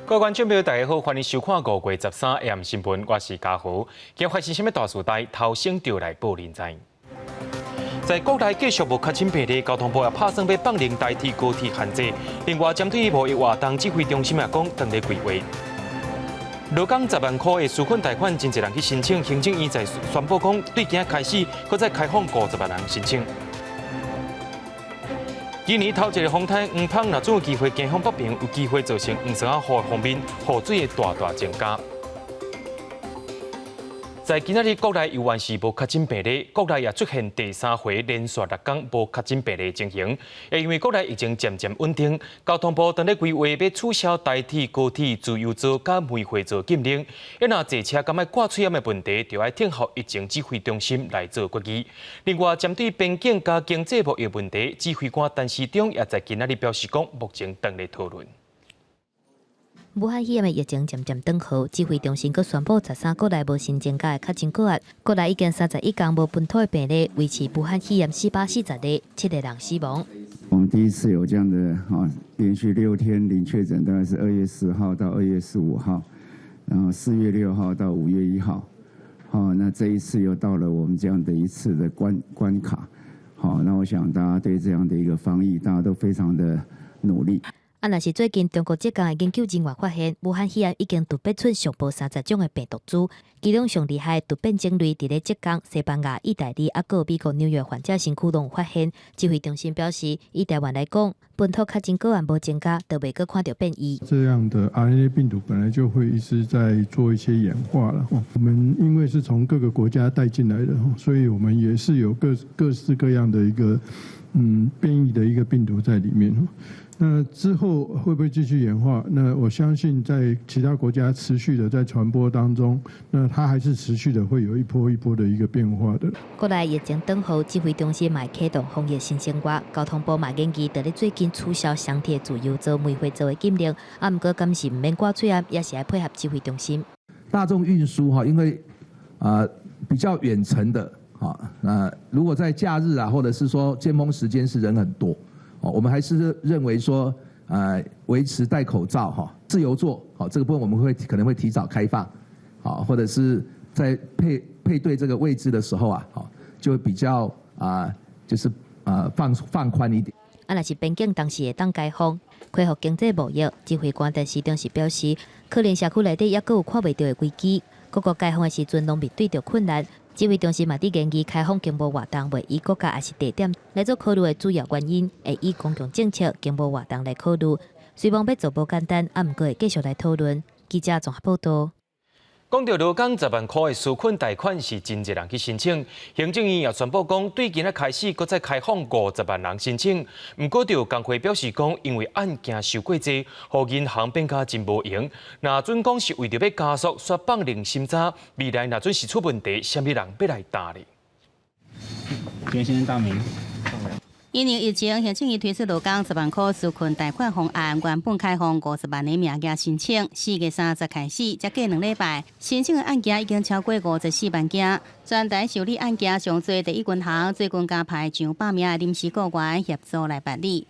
各位观众朋友，大家好，欢迎收看5月13 AM 新闻，我是嘉豪。今日发生什么大事代？头先就来报您知。在国内继续无确诊病例，交通部也拍算要放零代替高铁限制。另外，针对贸易活动指挥中心也讲，当日规划。罗港10万块的纾困贷款，真侪人去申请，行政院在宣布讲，对今日开始，搁再开放50万人申请。今年头一个风台黄蜂，若总有机会经向北平，有机会造成黄山河方面河水的大增加。在今仔日国内又原是无确诊病例，国内也出现第3回连续6天无确诊病例情形。也因为国内疫情渐渐稳定，交通部当日规划要取消代替高铁自由座甲梅花座禁令。一若坐车感觉挂嘴炎的问题，就要听候疫情指挥中心来做决议。另外，针对边境加经济贸易问题，指挥官陈时中也在今仔日表示讲，目前当日讨论。武汉肺炎的疫情渐渐转好，指挥中心阁宣布13国内无新增加的确诊个案，国内已经31天无本土的病例，维持武汉肺炎440例，7个人死亡。我们第一次有这样的连续6天零确诊，大概是2月10号到2月15号，然后4月6号到5月1号，那这一次又到了我们这样的一次的关卡，那我想大家对这样的一个防疫，大家都非常的努力。若是最近中国浙江的研究人员发现，武汉肺炎已经突变出上报30种的病毒株，其中上厉害的突变种类伫咧浙江、西班牙、意大利，还有美国纽约患者身躯拢有发现。指挥中心表示，以台湾来讲，本土确诊个案无增加，就未阁看到变异。这样的 RNA 病毒本来就会一直在做一些演化了。我们因为是从各个国家带进来的，所以我们也是有各式各样的一个变异的一个病毒在里面。那之后会不会继续演化？那我相信在其他国家持续的在传播当中，那它还是持续的会有一波一波的一个变化的。国内疫情转好，指挥中心也启动防疫新生活。交通部嘛建议，在咧最近取消双铁自由座、梅花座的禁令，不过暂时唔免挂嘴啊，也是要配合指挥中心。大众运输因为比较远程的如果在假日或者是说尖峰时间是人很多。我们还是认为说，维持戴口罩自由座这个部分我们可能会提早开放，或者是在配对这个位置的时候就会比较就是放宽一点。若是边境当时会当开放，恢复经济贸易，指挥官陈时中是表示，可能社区内底也阁有看袂到的危机，各个开放的时阵拢面对着困难。指挥中心嘛，伫建议开放经贸活动，袂以国家还是地点来做考虑的主要原因，会以公共政策、经贸活动来考虑。虽望要做无简单，毋过会继续来讨论。记者综合报道。讲到罗港10万块的纾困贷款是真侪人去申请，行政院也宣布讲，对今仔开始，搁再开放50万人申请。不过，就工会表示讲，因为案件受过济，互银行变甲真无用。若准讲是为着要加速刷放零审查，未来若准是出问题，虾米人要来担呢？先生大名。因应疫情，行政院推出罗港10万块纾困贷款方案，原本开放50万的名额申请，4月30开始，才过2礼拜，申请的案件已经超过54万件。全台受理案件上多第一银行最近加派上100名的临时雇员协助来办理。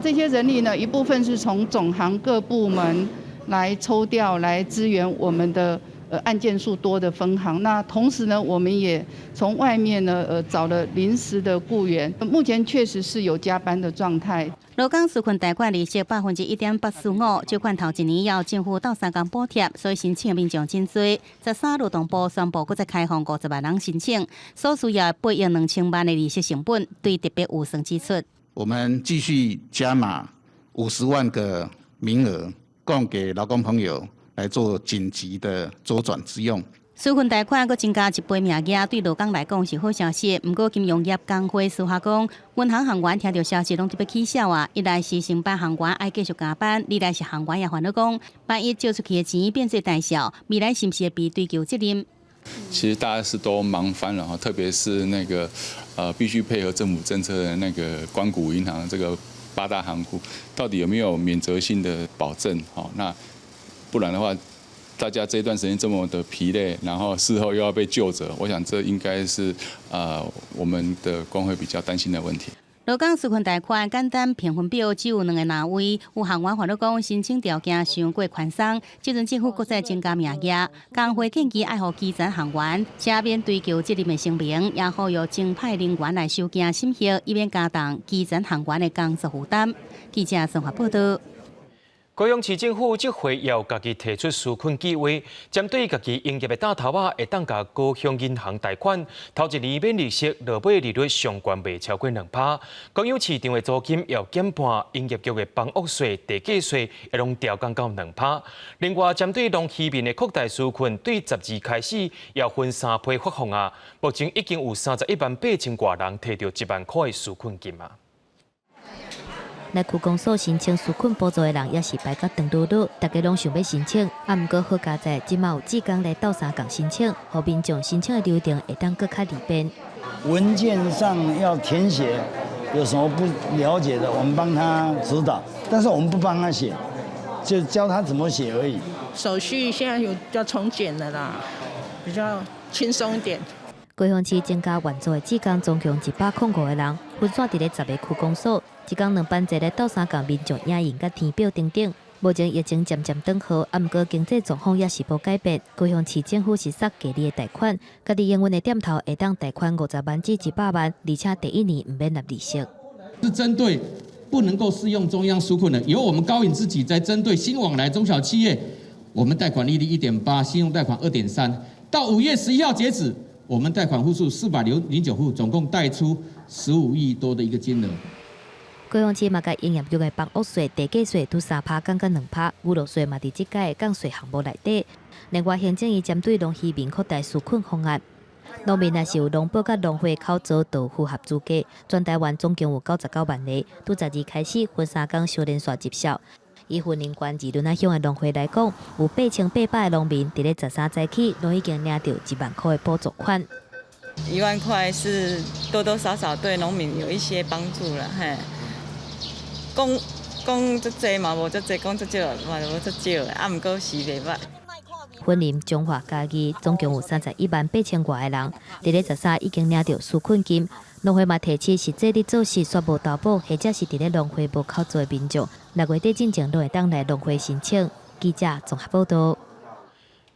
这些人力呢，一部分是从总行各部门来抽调，来支援我们的案件数多的分行。那同时呢，我们也从外面呢找了临时的雇员，目前确实是有加班的状态。罗港纾困贷款利息1.845%，借款头1年要政府到3天补贴，所以申请的民众真多。13劳动部宣布，搁再开放50万人申请，所需要8亿2000万的利息成本，对特别有算支出。我们继续加码50万个名额，供给劳工朋友来做紧急的周转之用。纾困贷款阁增加1倍名额，对劳工来讲是好消息。不过金融业工会私下讲，银行行员听到消息拢特别起笑啊！一来是上班行员爱继续加班，二来是行员也烦恼讲，万一借出去的钱变做代销，未来是不是会被追究责任？其实大家是都忙翻了哈，特别是那个必须配合政府政策的那个官股银行这个8大行库，到底有没有免责性的保证？好，那不然的话。大家这段时间这么的疲累，然后事后又要被究责，我想这应该是我们的工会比较担心的问题。劳工纾困贷款简单评分表只有2个单位，有行员法律讲申请条件伤过宽松，即阵政府搁再增加名额，工会建议爱互基层行员加免追究责任的声明，也呼吁正派人员来收件审核，以免加重基层行员的工作负担。记者综合报道。高雄市政府这回要家己提出纾困计划，针对家己营业的大头仔，会当甲高雄银行贷款，头一年免利息，落尾利率上悬袂超过2%。高雄市场的租金要减半，营业局的房屋税、地价税会拢调降到2%。另外，针对农渔民的扩大纾困，对12开始要分3批发放啊。目前已经有318000多人摕到1万块的纾困金啊。来区公所申请纾困补助的人也是排到长路路，大家拢想要申请，毋过好佳在，即马有志工来斗相共申请，互民众申请的流程会当更较利便。文件上要填写，有什么不了解的，我们帮他指导，但是我们不帮他写，就教他怎么写而已。手续现在有比较从简的啦，比较轻松一点。高雄市增加援助的志工总共105个人，分散伫咧10个区公所，一工2班制来斗相共民众影印甲填表等等。目前疫情渐渐转好，毋过经济状况也是无改变。高雄市政府是杀价利的贷款，家己营运的店头会当贷款50万至100万，而且第一年唔免纳利息。是针对不能够适用中央纾困的，由我们高银自己在针对新往来中小企业，我们贷款利率1.8%，信用贷款2.3%，到5月11号截止。我们贷款户数409户，总共贷出15亿多的一个金额。高雄市嘛，甲营业局的房屋税、地价税拄3%降到2%，娱乐税嘛伫即届的降税项目内底。另外，行政院针对农渔民扩大纾困方案，农民若是有农保甲农会口罩都符合资格，全台湾总共有99万个，拄12开始分3天小连续绩效。以云林县二仑乡的农会来讲，有8800个农民伫咧13早起，都已经领到1万块的补助款。1万块是多多少少对农民有一些帮助了，嘿。讲这济嘛无这济，讲这少嘛无这少，啊，毋过是袂歹。云林、中华、嘉义总共有318000多个人，伫咧13已经领到纾困金。农会嘛提起实际咧做事煞无投保，或者是伫咧农会无口罩的民众，6月底进前都会当来农会申请。记者综合报道。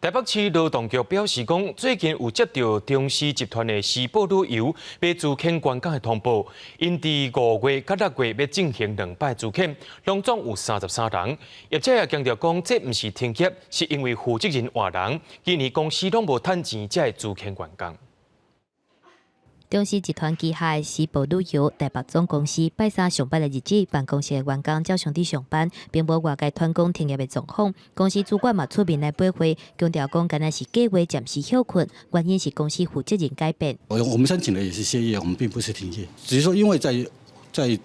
台北市劳动局表示讲，最近有接到中视集团的时报旅游要资遣员工的通报，因伫5月甲6月要进行2摆资遣，拢总有33人。业者也强调讲，这毋是停业，是因为负责人换人，今年公司拢无趁钱才会资遣员工。中视集团旗下的时报旅游台北总公司拜3上班的日子，办公室的员工照常伫上班，并无外界团工停业的状况。公司主管嘛出面来驳回，强调讲敢若是计划暂时休困，原因是公司负责人改变。我们申请的也是歇业，我们并不是停业，只是说因为在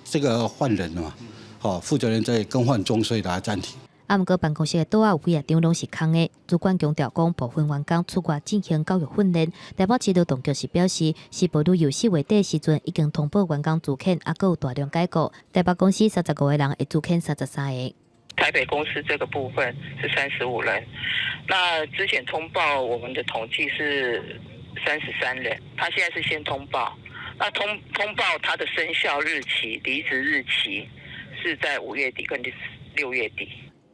这个换人了嘛，好，负责人在更换中，所以把它暂停。毋过办公室的桌仔有几张拢是空的，主管强调讲部分员工出外进行教育训练。台北市劳动局是表示，时报旅游4月底时阵已经通报员工资遣，还有大量解雇。台北公司35个人会资遣33个。台北公司这个部分是35人，那之前通报我们的统计是33人，他现在是先通报，那通报他的生效日期、离职日期是在5月底跟6月底。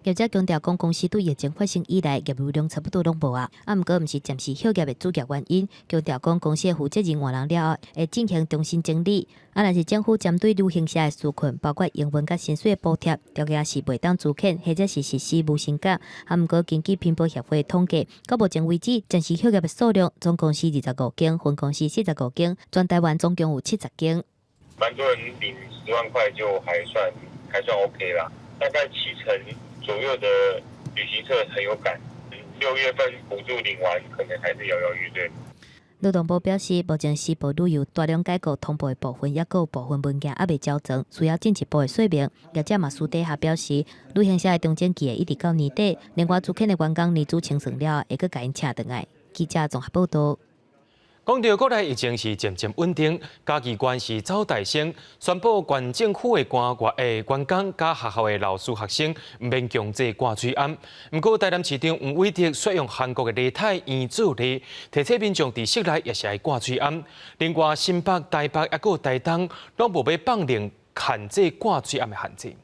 业者强调讲，公司对疫情发生以来业务量差不多拢无啊，毋过毋是暂时休业的主要原因。强调讲，公司的负责人换人了后，会进行重新整理。若是政府针对旅行社的纾困，包括营运甲薪水的补贴，条件是袂当资遣，或者是实施无薪假。毋过根据品保协会的统计，到目前为止，暂时休业的数量总共是25间，分公司45间，全台湾总共有70间。蛮多人领10万块就还算 OK 啦，大概70%左右的旅行社很有感，6月份补助领完，可能还是摇摇欲坠。劳动部表示，目前时报旅游大量解雇通报的部分，也有部分文件还未交证，需要进一步的说明。业者嘛私底下表示，旅行社的中间期一直到年底，另外资遣的员工年资清算了，会阁甲因请倒来。记者综合报道。讲到国内疫情是渐渐稳定，嘉义县是走大升，宣布县政府的员工甲学校的老师学生唔免强制挂嘴罨。不过，台南市长黄伟哲选用韩国的梨泰院做例，提醒民众伫室内也是爱挂嘴罨。另外，新北、台北也有台东，拢无要放令限制挂嘴罨的限制。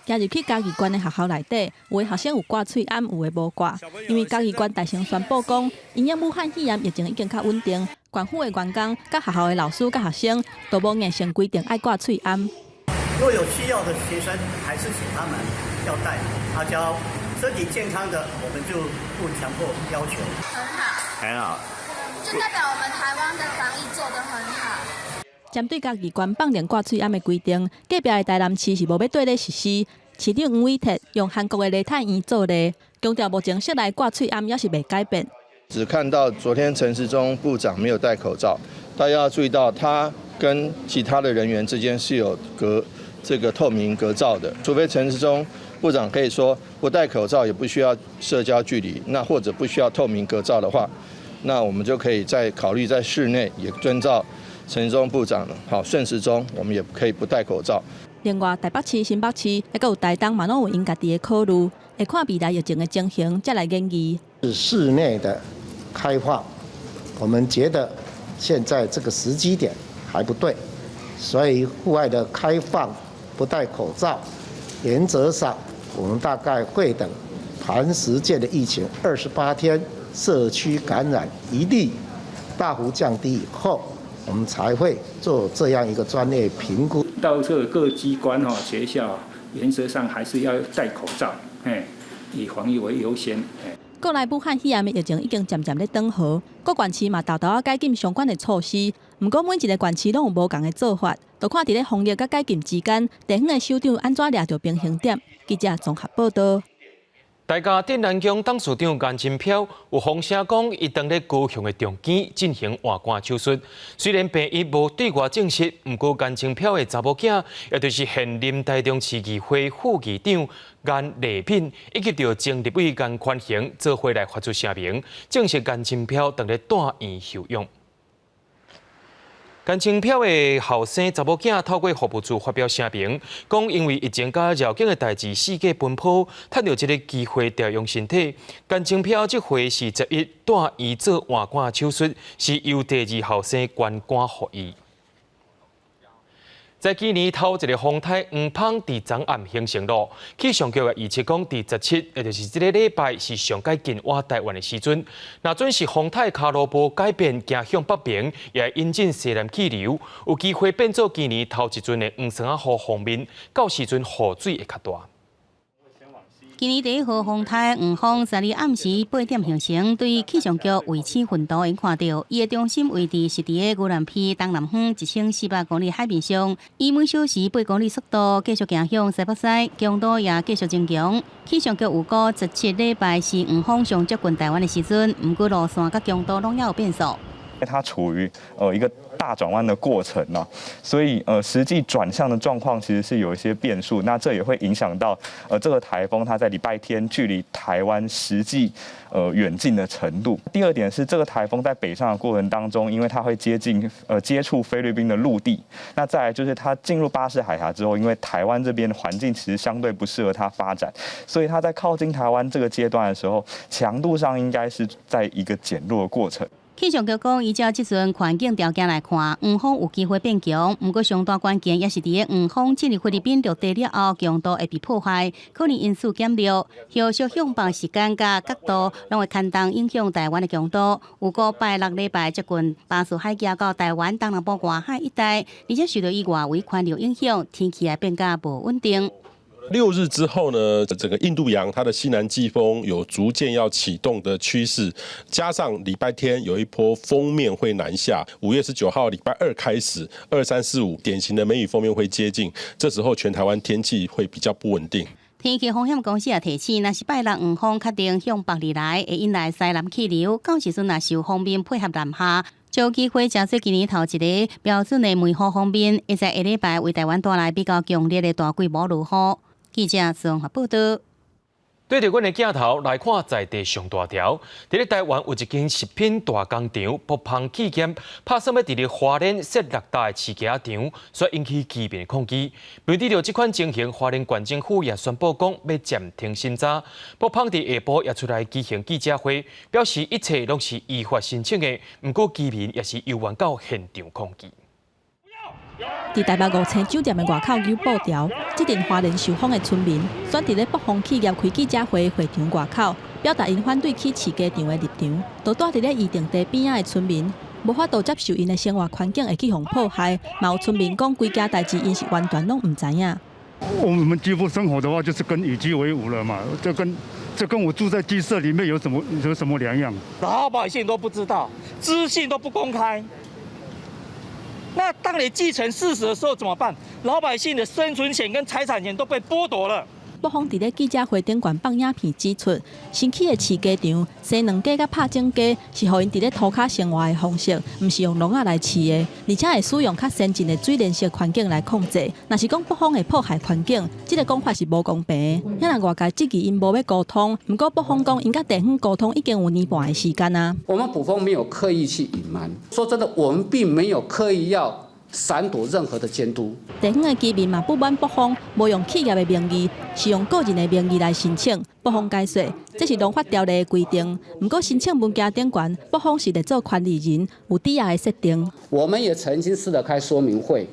今日去嘉义县的学校内底，有的学生有挂喙罨，有的无挂。因为嘉义县大声宣布讲，因应武汉肺炎疫情已经较稳定，县府的员工、甲学校的老师、甲学生都无硬性规定爱挂喙罨。若有需要的学生，还是请他们要戴。阿娇身体健康的，我们就不强迫要求。很好，很好，就代表我们台湾的防疫做得很好。 针对嘉义县放令挂喙罨的规定，隔壁的台南市是无要对咧实施。市长黄伟哲用韩国的梨泰院做例，强调目前室内挂喙罨也是未改变。只看到昨天陈时中部长没有戴口罩，大家要注意到他跟其他的人员之间是有这个透明隔罩的，除非陈时中部长可以说不戴口罩也不需要社交距离，那或者不需要透明隔罩的话，那我们就可以再考虑在室内也遵照。 陈时中部长好顺时钟，我们也可以不戴口罩。另外，台北市、新北市，还有台东嘛，拢有因家己的考虑，会看未来疫情的情形，再来研议。是室内的开放，我们觉得现在这个时机点还不对，所以户外的开放不戴口罩，原则上我们大概会等磐石界的疫情28天，社区感染一例大幅降低以后。 我们才会做这样一个专业评估。到这各机关学校原则上还是要戴口罩，以防疫为优先。国内武汉肺炎的疫情已经渐渐咧转好，各县市嘛豆豆啊改进相关的措施。不过每一个县市拢有无同的做法，就看伫咧防疫甲改进之间，地方的首长安怎抓到平衡点。记者综合报道。 大家镇南宫董事长颜金飘有风声讲，伊当咧高雄的重建进行换肝手术。虽然病医无对外证实，不过颜金飘的查某囝，也就是现任台中市议会副议长颜丽敏，以及着前立委颜宽恒做伙来发出声明，证实颜金飘当咧住院休养。 颜金飘的后生查某囝透过服务处发表声明，讲因为疫情甲绕境的代志四界奔波，趁到这个机会调养身体。颜金飘这回是11住院做换肝手术，是由第二后生捐肝予伊。 在今年头一个风台黄蜂伫昨暗形成咯，气象局预测讲，伫17，也就是这个礼拜是上届近我台湾的时阵。若准是风台卡路无改变，行向北边，也引进西南气流，有机会变做今年头一阵的黄霜雨方面，到时阵雨水会较大。 今年第1号风台黄蜂12暗时8点形成，对气象局卫星云图已看到，伊的中心位置是伫个牛南偏东南方1400公里海面上，以每小时8公里速度继续行向西北西，强度也继续增强。气象局预估17礼拜是黄蜂上接近台湾的时阵，不过路线甲强度拢也有变数。 它处于一个大转弯的过程呢，所以实际转向的状况其实是有一些变数，那这也会影响到这个台风它在礼拜天距离台湾实际远近的程度。第二点是这个台风在北上的过程当中，因为它会接触菲律宾的陆地，那再来就是它进入巴士海峡之后，因为台湾这边的环境其实相对不适合它发展，所以它在靠近台湾这个阶段的时候，强度上应该是在一个减弱的过程。 气象局讲，依照即阵环境条件来看，黄蜂有机会变强，不过上大关键也是伫个黄蜂进入菲律宾陆地了后，强度会被破坏，可能因素减弱，后续向北时间甲角度，拢会牵动影响台湾的强度。有个拜6礼拜接近巴士海峡到台湾东南部外海一带，而且受到以外围环流影响，天气也变较无稳定。 6日之后呢，整个印度洋它的西南季风有逐渐要启动的趋势，加上礼拜天有一波锋面会南下，5月19号礼拜2开始，2、3、4、5典型的梅雨锋面会接近，这时候全台湾天气会比较不稳定。天气风险公司也提醒，若是拜6黄蜂确定向北而来，会引来西南气流，到时阵若受风面配合南下。 就有机会加做今年头一个标准的梅雨方面，会在下礼拜为台湾带来比较强烈的大规模雨。记者综合报道。对着阮的镜头来看，在地上大条。伫咧台湾有一间食品大工厂，爆芳企业拍算要伫咧花莲设6大的市价场，所以引起居民抗议。面对着这款情形，花莲县政府也宣布讲要暂停审查。爆芳伫下晡也出来举行记者会，表示一切拢是依法申请的，不过居民也是游玩到现场抗议。伫台北5星酒店的外口有布条，这阵花莲受访的村民选伫咧北方企业开记者会会场外口，表达因反对起市价场的立场。都住伫咧议定地边仔的村民，无法度接受因的生活环境会去互破坏。嘛有村民讲，规家代志因是完全拢唔知影。我们几乎生活的话，就是跟以鸡为伍了嘛，这跟我住在鸡舍里面有什么两样？老百姓都不知道，资讯都不公开。那当你继承事实的时候怎么办？老百姓的生存权跟财产权都被剥夺了。北方伫咧记者会顶悬放影片指出，新起的饲鸡场生两鸡甲拍种鸡，是互因伫咧土骹生活的方式，毋是用笼仔来饲的，而且会使用较先进的水连式环境来控制。若是讲北方会破坏环境，这个讲法是无公平的。遐若外界质疑因无要沟通，不过北方讲因甲地方沟通已经有年半的时间啊。我们埔方没有刻意去隐瞒，说真的，我们并没有刻意要闪躲任何的监督。地方的居民嘛不满北方无用企业的名义，是用个人的名义来申请。北方解释，这是农法条例的规定。不过申请文件顶悬，北方是在做权利人，有抵押的设定。我们也曾经试着开说明会，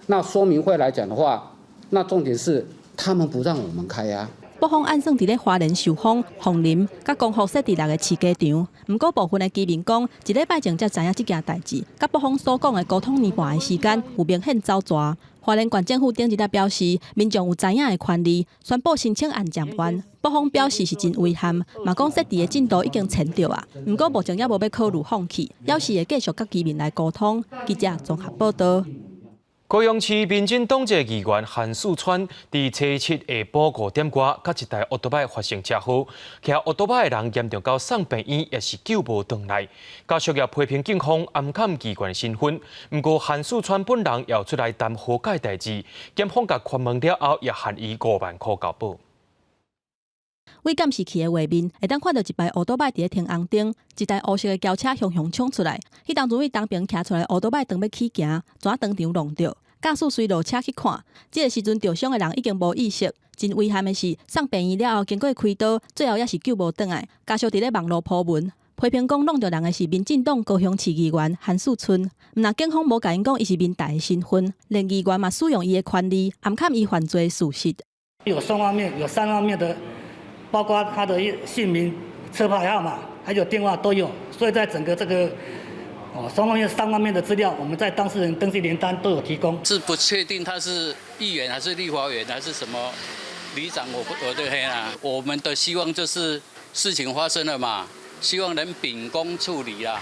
那说明会来讲的话，那重点是他们不让我们开啊。北方按算伫咧花莲受访、凤林、甲光复设伫6个饲鸡场，不过部分的居民讲，一礼拜前才知影这件代志，甲北方所讲的沟通年半的时间有明显走蛇。花莲县政府顶一日表示，民众有知影的权利，宣布申请案暂缓。北方表示是真遗憾，嘛讲设置的进度已经前着啊，不过目前也无要考虑放弃，表示会继续甲居民来沟通。记者综合报道。高雄市民进党籍议员韩树川伫初7下晡5点外，甲一台奥多拜发生车祸，骑奥多拜的人严重到送病院，也是救无回来。家属也批评警方暗藏议员的身份，不过韩树川本人也出来谈和解代志，检方甲询问了后，也限伊5万块交保。为监视器的画面，会当看到一排奥多拜伫咧停红灯，一台乌色的轿车雄雄冲出来。迄当阵为当边骑出来奥多拜当要起行，怎当场弄着？驾驶随落车去看，这个时阵受伤的人已经无意识。真遗憾的是，送病院了后，经过开刀，最后也是救无转来。家属伫咧网络铺文，批评讲弄着人的是民进党高雄市议员韩树春。那警方无甲因讲伊是民代的身份，连议员嘛使用伊的权利，暗藏伊犯罪事实。有双方面，有3方面的，包括他的姓名、车牌号码，还有电话都有。所以在整个这个双方面、3方面的资料，我们在当事人登记联单都有提供。是不确定他是议员还是立法委员还是什么里长，我对黑啦。我们的希望就是事情发生了嘛，希望能秉公处理啦。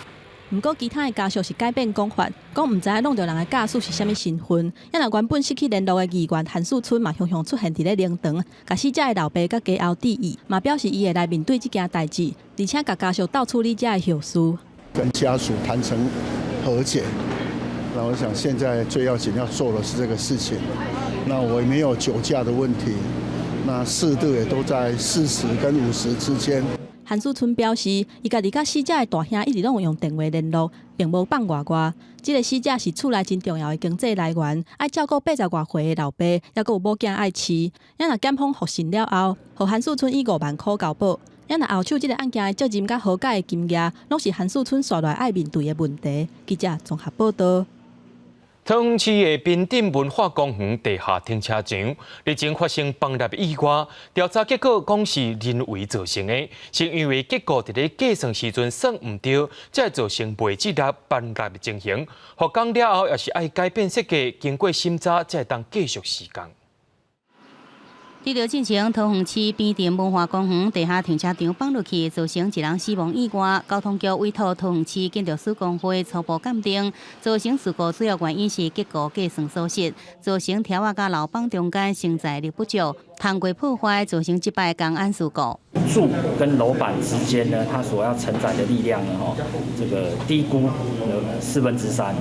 不过，其他的家属是改变讲法，讲唔知影弄着人的驾驶是啥物身份。因为原本失去联络的议员韩树春嘛，雄雄出现伫咧灵堂，甲死者的老爸甲家后致意，嘛表示伊会来面对这件代志，而且甲家属斗处理这的后事。跟家属谈成和解，那我想现在最要紧要做的是这个事情。那我也没有酒驾的问题，那适度也都在40跟50之间。韩树春表示，伊家己甲死者的大兄一直拢有用电话联络，并无放外。这个死者是厝内真重要的经济来源，爱照顾80多岁的老爸，也阁有某囝爱饲。因若检方复审了后，互韩树春以5万块交保。因若后手这个案件的责任甲和解的金额，拢是韩树春刷来爱面对的问题。记者综合报道。桃园市的滨顶文化公园地下停车场日前发生崩塌意外，调查结果讲是人为造成的，是因为结果伫咧计算时阵算唔对，才造成未记录崩塌的情形。复工了后，也是爱改变设计，经过审查才会当继续施工。伫着进行桃园市边顶文化公园地下停车场崩落去，造成1人死亡意外。交通局委托桃园市建筑师公会初步鉴定，造成事故主要原因是结构计算错失，造成条仔甲楼板中间承载力不足，通过破坏，造成这摆工安事故。柱跟楼板之间呢，它所要承载的力量呢，这个低估了3/4。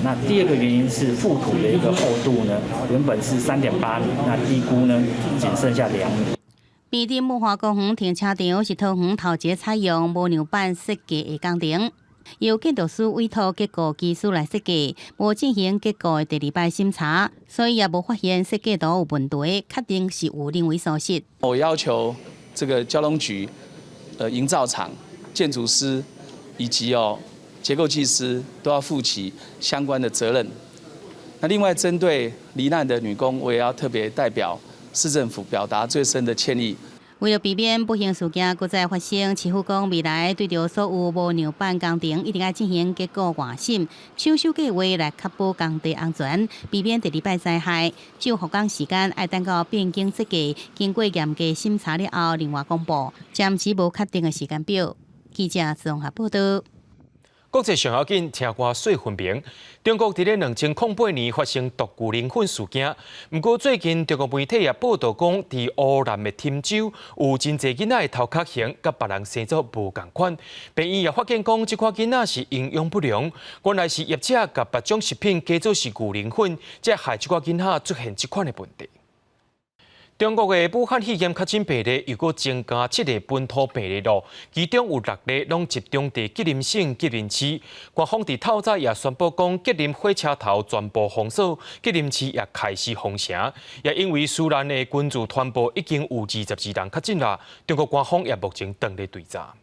那第二个原因是覆土的一个厚度呢，原本是3.8米，那低估呢仅剩下2米。美林木华公园停车场是桃园头一个采用无梁板设计的工程，由建筑师委托结构技师来设计，无进行结构的第二摆审查，所以也无发现设计图有问题，确定是有人为疏失。我要求这个交通局、营造厂、建筑师以及结构技师都要负起相关的责任。那另外针对罹难的女工，我也要特别代表市政府表达最深的歉意。为了避免不幸事件再发生，市府讲未来对着所有无梁板工程一定要进行结构外审，抢修计划来确保工地安全，避免第二摆灾害。至于复工时间，要等到变更设计经过严格审查了后，另外公布。暂时无确定的时间表。记者综合报道。国际上要紧，听歌水分明。中国伫咧2008年发生毒牛磷粉事件，不过最近中国媒体也报道讲，伫乌南的汀州有真侪囡仔的头壳型，甲别人生做无共款。病院也发现讲，这款囡仔是营养不良，原来是业者甲别种食品加做是牛磷粉，才害这款囡仔出现这款的问题。中国的武汉肺炎确诊病例又搁增加7个本土病例咯，其中有6例拢集中伫吉林省吉林市。官方伫透早也宣布讲，吉林火车头全部封锁，吉林市也开始封城。也因为苏南的军事团部已经有22人确诊啦，中国官方也目前当咧追查。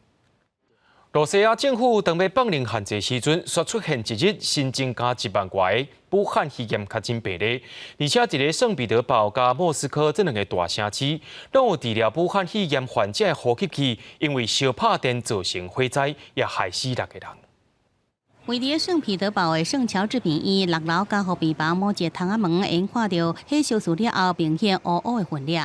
罗西亚政府当要放零限制时阵，却出现一日新增加1万外个武汉肺炎确诊病例，而且一个圣彼得堡加莫斯科这2个大城市，拢有治疗武汉肺炎患者的呼吸器，因为烧拍电造成火灾，也害死6个人。位伫圣彼得堡的圣乔治病院6楼加护病房某一个窗仔门，因看到火烧死了后明显乌乌的混粒。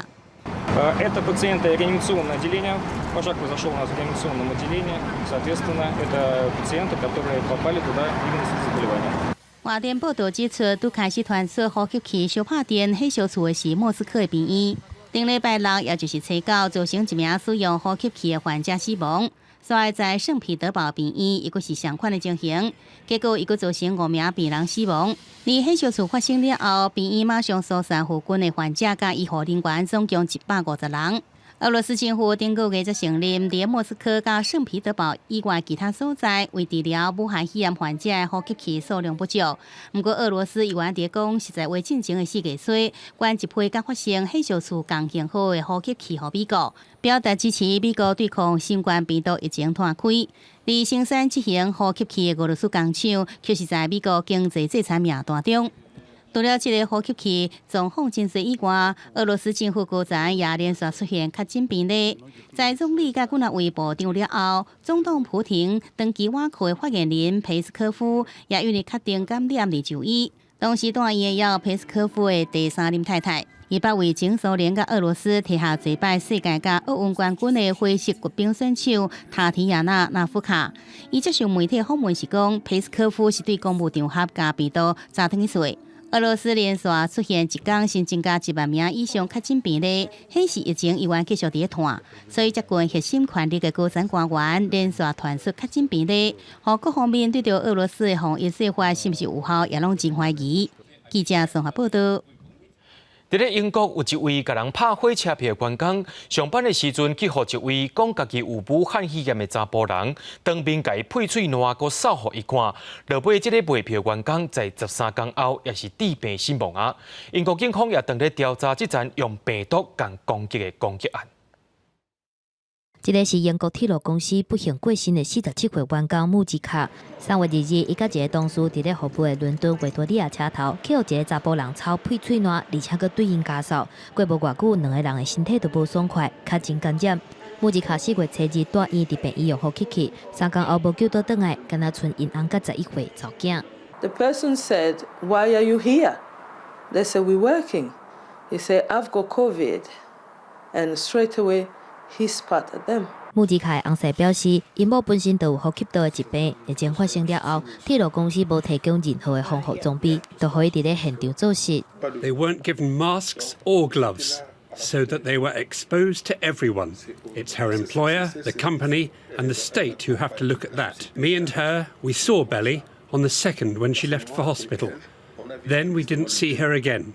Это пациенты реанимационного отделения. Вожак зашел у нас в реанимационном отделении. Соответственно, это пациенты, которые попали туда именно с заболеванием. 外电报道指出，拄开始传出呼吸器烧拍电火烧厝的是莫斯科的病院。顶礼拜6，也就是初9，造成1名使用呼吸器的患者死亡。所以在圣彼得堡病院，伊阁是相款的情形，结果伊阁造成5名病人死亡。而火烧厝发生了后，病院马上疏散附近的患者甲医护人员，总共150人。俄罗斯政府顶个月才承认，伫莫斯科甲圣彼得堡以外其他所在为治疗武汉肺炎患者的呼吸器数量不足。不过，俄罗斯议员伫讲，实在为进前的4月底，关一批甲发生火烧厝共型号的呼吸器予美国，表达支持美国对抗新冠病毒疫情摊开。而生产这型呼吸器的俄罗斯工厂，却是在美国经济制裁名单中。除了这个呼吸器状况真侪以外，俄罗斯政府高层也连续出现确诊病例。在总理甲军卫部长了后，总统普廷长期外科的发言人佩斯科夫也因为确定感染而就医。同时，住院也有佩斯科夫的第3任太太。伊捌为前苏联甲俄罗斯踢下最摆世界甲奥运冠军的花式滑冰选手塔提亚娜·纳夫卡。伊接受媒体访问时讲，佩斯科夫是对公务场合甲病毒早脱去水。俄罗斯连续出现一天新增加1万名以上确诊病例，显示疫情依然继续伫传，所以接近核心权力的高层官员连续传出确诊病例，和各方面对着俄罗斯的防疫做法是不是有效，也拢真怀疑。记者综合报道。伫咧英国有一位甲人拍火车票的员工，上班的时阵去互一位讲家己有武汉肺炎的查甫人，当面甲伊配喙烂，佮扫互伊看。落尾，即个卖票员工在13天后也是致病死亡啊！英国警方也正咧调查这桩用病毒共攻击的攻击案。这个是英国铁路公司不幸过身的47岁员工穆吉卡。3月2日，伊甲一个同事伫咧服务的伦敦维多利亚车头，去互一个查甫人抄配喙烂，而且佮对因家属。过无偌久，2个人的身体都无爽快，较真感染。穆吉卡4月初2住院伫病院用呼吸器，3天后无救倒转来，敢若剩因翁甲11岁查囝。The person said, "Why are you here?" They said, "We're working." He said, "I've got COVID," and straight away he spat at them. 穆吉卡的翁婿表示，因某本身就有呼吸道的疾病，疫情发生了后，铁路公司无提供任何的防护装备，就可以伫咧现场做事。They weren't given masks or gloves, so that they were exposed to everyone. It's her employer, the company, and the state who have to look at that. Me and her, we saw Belly on the 2nd when she left for hospital. Then we didn't see her again.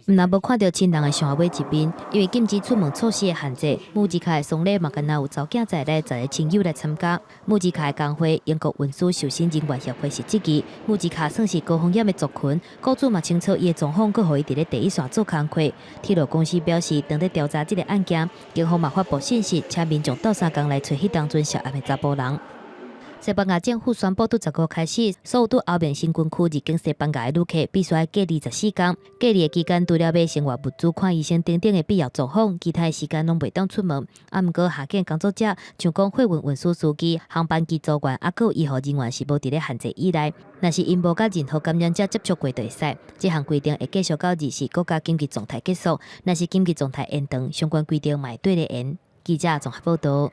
若无看到亲人的上尾一面，因为禁止出门措施的限制，木吉卡的丧礼嘛，敢若有走囝在内10个亲友来参加。木吉卡的工会英国运输受薪人员协会是积极，木吉卡算是高风险的族群，雇主嘛清楚伊的状况，佮互伊伫咧第一线做工课。铁路公司表示，正在调查这个案件，警方嘛发布信息，请民众斗3天来找迄当阵涉案的查甫人。西班牙政府宣布，从15开始，所有到后面新军区入境西班牙的旅客必须要隔离14天。隔离的期间，除了买生活物资、看医生等等的必要作访，其他的时间拢袂当出门。毋过下境工作者，像讲货运运输司机、航班机组员，还有医护人员是无伫咧限制以内。若是因无甲任何感染者接触过，就会使。这项规定会继续到24国家紧急状态结束。若是紧急状态延长，相关规定嘛会对咧延。记者综合报道。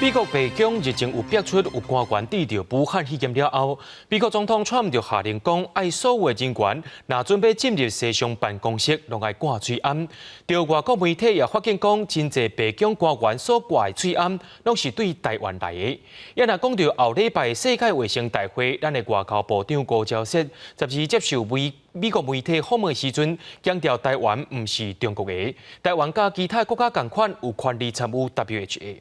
美国白宫日前有逼出有官员治疗武汉肺炎了后，美国总统川普就下令讲，爱所有的人员若准备进入首相办公室，拢爱挂嘴罨。着外国媒体也发现讲，真侪白宫官员所挂的嘴罨，拢是对台湾来的。也若讲到后礼拜世界卫生大会，咱的外交部长高桥实12接受美国媒体访问的时阵，强调台湾毋是中国的，台湾甲其他国家同款有权利参与 WHO。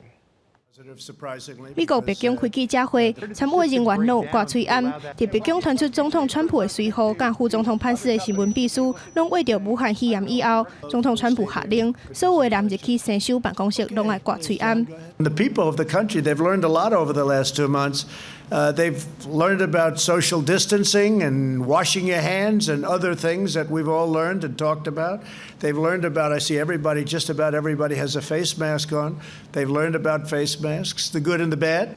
美国白宫开记者会，参与人员拢挂嘴罨。伫白宫传出总统川普的随扈，甲副总统潘斯的新闻秘书，拢为着武汉肺炎以后，总统川普下令，所有的人入去首相办公室拢爱挂嘴罨。The people of the country, they've learned a lot over the last 2 months. They've learned about social distancing and washing your hands and other things that we've all learned and talked about. They've learned about, I see everybody, just about everybody has a face mask on. They've learned about face masks, the good and the bad.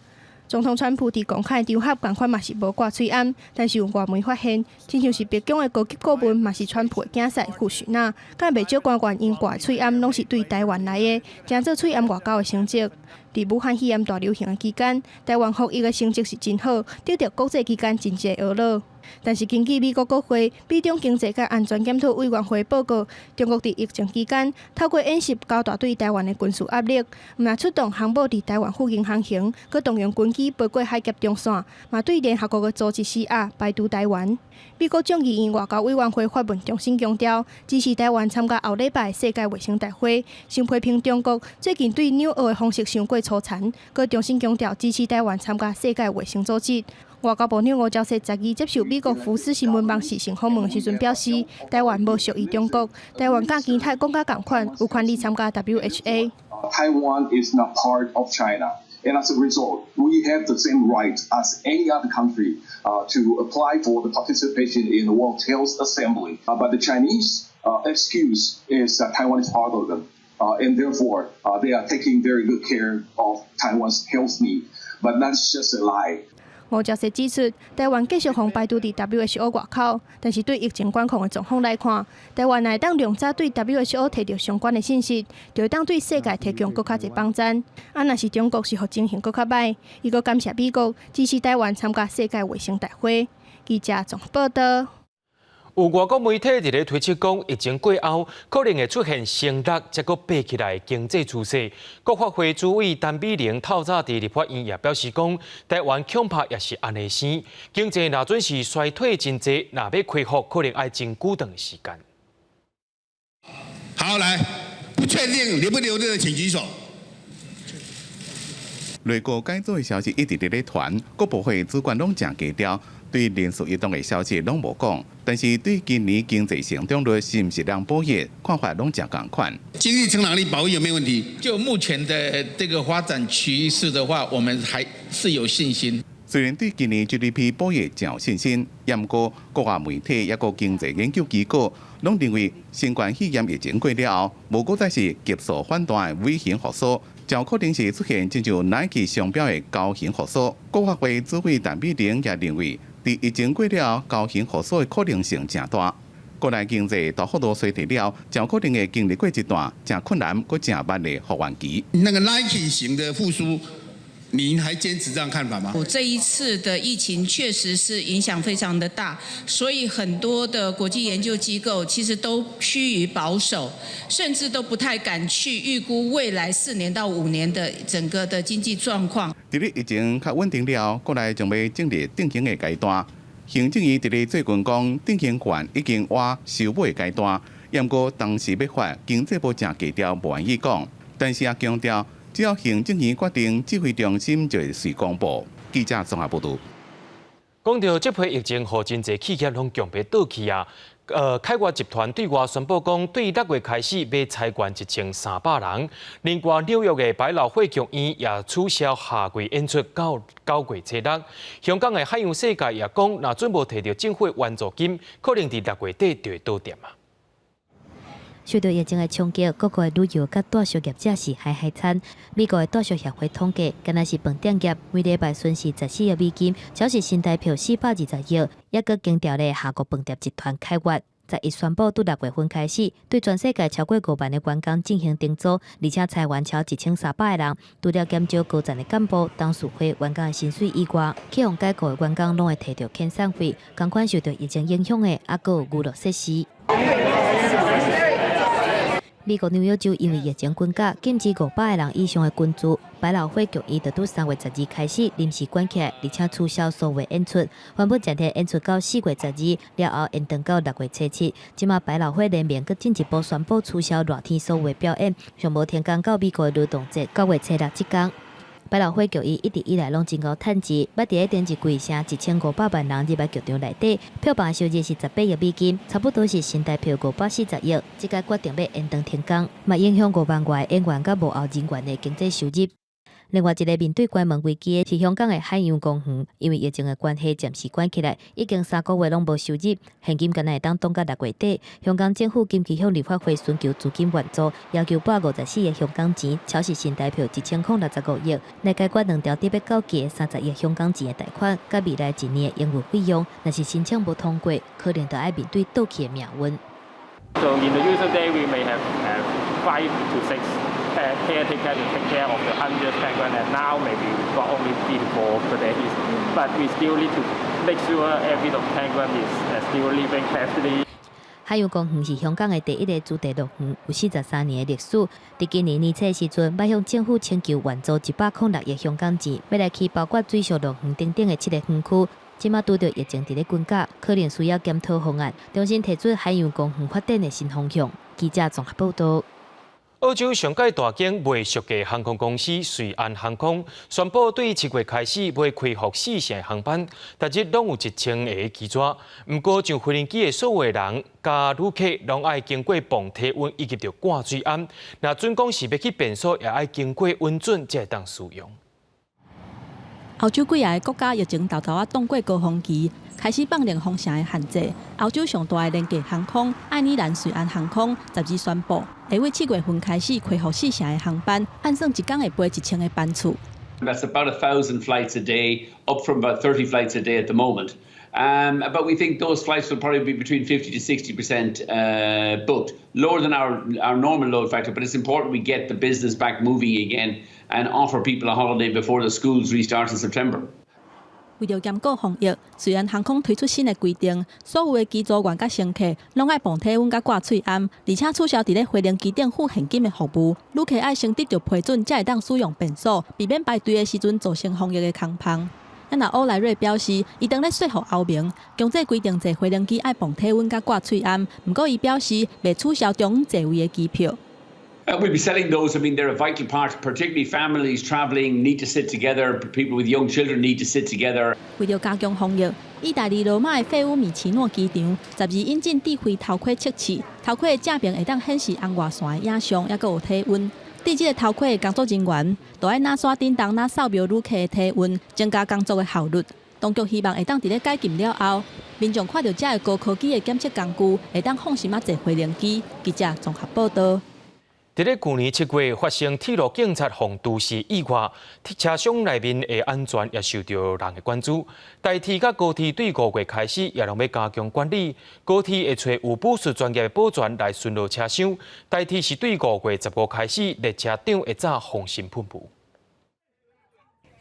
总统川普伫公开场合同款嘛是无挂嘴罨，但是有外媒发现，真像是白宫的高级顾问嘛是川普的竞赛副选啊，甲袂少官员因挂嘴罨拢是对台湾来的，正做嘴罨外交的成绩。伫武汉肺炎大流行的期间，台湾防疫的成绩是真好，得到国际期间真济的娱乐。但是根据美国国会美中经济甲安全检讨委员会报告，中国伫疫情期间透过演习加大对台湾的军事压力，毋但出动航母伫台湾附近航行，佮动用军机飞过海峡中线，嘛对联合国的组织施压，排除台湾。美国众议院外交委员会发文重新强调，支持台湾参加后礼拜世界卫生大会，先批评中国最近对纽澳的方式伤过粗残，佮重新强调支持台湾参加世界卫生组织。外交部长吴钊燮12接受美国福斯新闻网视讯访问时阵表示，台湾无属于中国，台湾甲其他国家同款，有权利参加 WHO。Taiwan is not part of China. And as a result, we have the same rights as any other country to apply for the participation in the World Health Assembly. But the Chinese excuse is that Taiwan is part of them. And therefore, they are taking very good care of Taiwan's health need. But that's just a lie. 吴钊燮指出，台湾继续防排除伫 WHO 外口，但是对疫情管控的状况来看，台湾乃当量早对 WHO 摕到相关的信息，就会当对世界提供更较侪帮衬。若是中国是互情形更较歹，伊阁感谢美国支持台湾参加世界卫生大会。记者综合报道。有外国媒体伫咧推测讲，疫情过后可能会出现升值再阁爬起来的经济趋势。国发会主委陈美玲透早伫立法院也表示讲，台湾恐怕也是安尼生，经济若准是衰退真济，若要恢复可能要真久长的时间。好，来，不确定留不留任的请举手。内阁改组的消息一直伫咧传，各部会主管拢正低调。对人数移动的消息拢无讲，但是对今年经济成长率是毋是量保热，看法拢正共款。经济成长力保有没有问题？就目前的这个发展趋势的话，我们还是有信心。虽然对今年 GDP 保热真有信心，也毋过国外媒体也个经济研究机构拢认为，新冠肺炎疫情过了后，无过再是急速反弹的 V 型复苏。较可能是出现亲像 Nike 商标的高型复苏。国发会主委陈美玲也认为，伫疫情过了后，高型复苏的可能性真大。国内经济大幅度衰退了，较可能会经历过一段真困难、阁真慢的复原期。那个 Nike 型的复苏，您还坚持这样看法吗？这一次的疫情确实是影响非常的大，所以很多的国际研究机构其实都趋于保守，甚至都不太敢去预估未来4年到5年的整个的经济状况。伫咧疫情较稳定了，国内将要进入定型的阶段。行政院伫咧最近讲，定型权已经挖收尾阶段，不过当时要发经济部正低调无愿意讲，但是也强调。只要行政院决定，指挥中心就会随公布。记者综合报道。讲到这批疫情，互真侪企业拢强迫倒去啊。凯华集团对外宣布讲，对6月开始要裁员1300人。另外，纽约的百老汇剧院也取消下季演出到9月初6。香港的海洋世界也讲，若准无摕到政府援助金，可能伫6月底就会倒店啊。受到疫情的冲击，各国的旅游甲带小业者是海惨。美国的带小协会统计，敢若是饭店业每礼拜损失14亿美金，超市新台票420亿，也搁经调咧下国饭店集团凯华。在一宣布，对6月份开始，对全世界超过5万的员工进行订租，而且裁员超1300个人。除了减少高层的干部、董事会员工的薪水以外，去互解雇的员工拢会摕到遣散费。同款受到疫情影响的，还佫有娱乐设施。美国纽约州因为疫情关卡，禁止500个人以上的群聚。百老汇剧院就从3月12开始临时关起来，而且取消所有演出。原本暂停演出到4月12，了后延长到6月初7。即马百老汇联名佮进一步宣布取消热天所有的表演，上无天降到美国的劳动节9月初6这天。百老汇剧院一直以来拢真高趁钱，捌伫电视柜声1500万人入来剧场内底，票房收入是18亿美金，差不多是新台票540亿。即个决定要延长停工，嘛影响5万外演员甲幕后人员的经济收入。另外一个面对关门危机的是香港的海洋公园，因为疫情的关系暂时关起来，已经3个月拢无收入，现金敢若会当冻到6月底。香港政府近期向立法会寻求资金援助，要求854亿香港钱，超市新台票1065亿，来解决2条特别高级的30亿香港钱的贷款，甲未来1年的营运费用。若是申请无通过，可能就要面对倒去的命运。So in the usual day, we may have 5 to 6 caretaker to take care of the 100 penguin, and now maybe we've got only 3 to 4 per day. But we still need to make sure every penguin is still living healthily. 海洋公园是香港的第一个主题乐园，有43年的历史。伫今年年初的时阵，要向政府请求援助106亿香港钱，要来去包括水上乐园等等的7个园区。即马拄到疫情伫咧关卡，可能需要检讨方案，重新提出海洋公园发展的新方向。记者综合报道。澳洲上届大间卖俗嘅航空公司瑞安航空宣布，对7月开始会恢复4成航班，每日拢有1000个机纸。不过，上飞机嘅所有人加旅客拢爱经过磅体温以及着挂水安。那准讲是要去便所，也爱经过温准才会当使用。欧洲几个国家疫情豆豆挡过高峰期，开始放零封城的限制。欧洲上大的廉价航空爱尔兰瑞安航空12宣布，会为7月份开始恢复4成的航班，按算一天会飞1000个班次。That's about 1,000 flights a day, up from about 30 flights a day at the moment. But we think those flights will probably be between 50 to 60% booked, lower than our normal load factor. But it's important we get the business back moving again and offer people a holiday before the schools restart in September. 为了兼顾防疫，瑞安航空推出新的规定，所有的机组员甲乘客拢爱磅体温甲挂喙安，而且取消伫咧飞行机顶付现金的服务。旅客爱先得到批准，才会当使用便所，避免排队的时阵造成防疫的空棚。那欧莱瑞表示，伊当咧说服欧盟，强制规定坐飞行机爱磅体温甲挂喙安。不过，伊表示未取消中座位的机票。We'll be selling those. I mean, they're a vital part, particularly families travelling need to sit together. People with young children need to sit together. 为了加强防疫，意大利罗马的费乌米奇诺机场12引进智慧头盔测试，头盔的正面会当显示红外线的影像，也有体温。对这个头盔的工作人员，都爱拿刷叮当、拿扫描旅客的体温，增加工作的效率。当局希望会当伫咧解禁了后，民众看到这个高科技的检测工具，会当放心坐飞行机。记者综合报道。伫咧去年7月发生铁路警察防都市意外，车厢内面的安全也受到人的关注。台铁甲高铁对5月开始也拢要加强管理，高铁会找有部署专业的保全来巡逻车厢。台铁是对5月15开始列车长会早放心喷雾。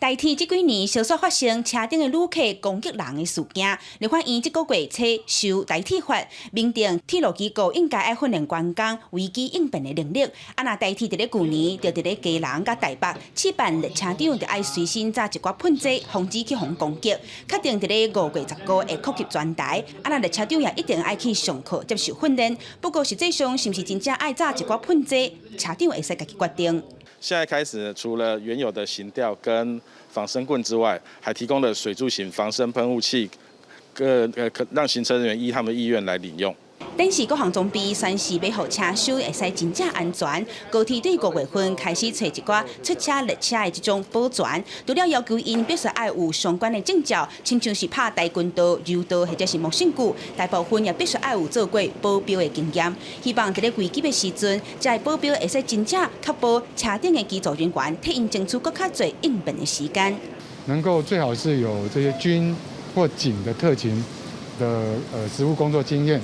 代替这几年小说发生车顶的旅客攻击人的事件，立法院这个月初修代替法，明定铁路机构应该要训练员工危机应变的能力。啊，若代替伫咧去年，就伫咧基隆甲台北试办列车长就要随身载一寡喷剂，防止去互攻击。确定伫咧5月19日会扩及全台。啊，若列车长也一定爱去上课接受训练。不过实际上是毋是真正爱载一寡喷剂，车长会使家己决定。现在开始，除了原有的行吊跟防身棍之外，还提供了水柱型防身喷雾器，让行车人员依他们意愿来领用。展示各项装备，算是要互车手会使真正安全。高铁对5月份开始找一寡出车列车的这种保全，除了要求因必须爱有相关的证照，亲像是拍跆拳道、柔道或者是木绳鼓，大部分也必须爱有做过保镖的经验。希望在咧危急的时阵，这保镖会使真正确保车顶的机组人员，替因争取更较多应变的时间。能够最好是有这些军或警的特勤的实务工作经验。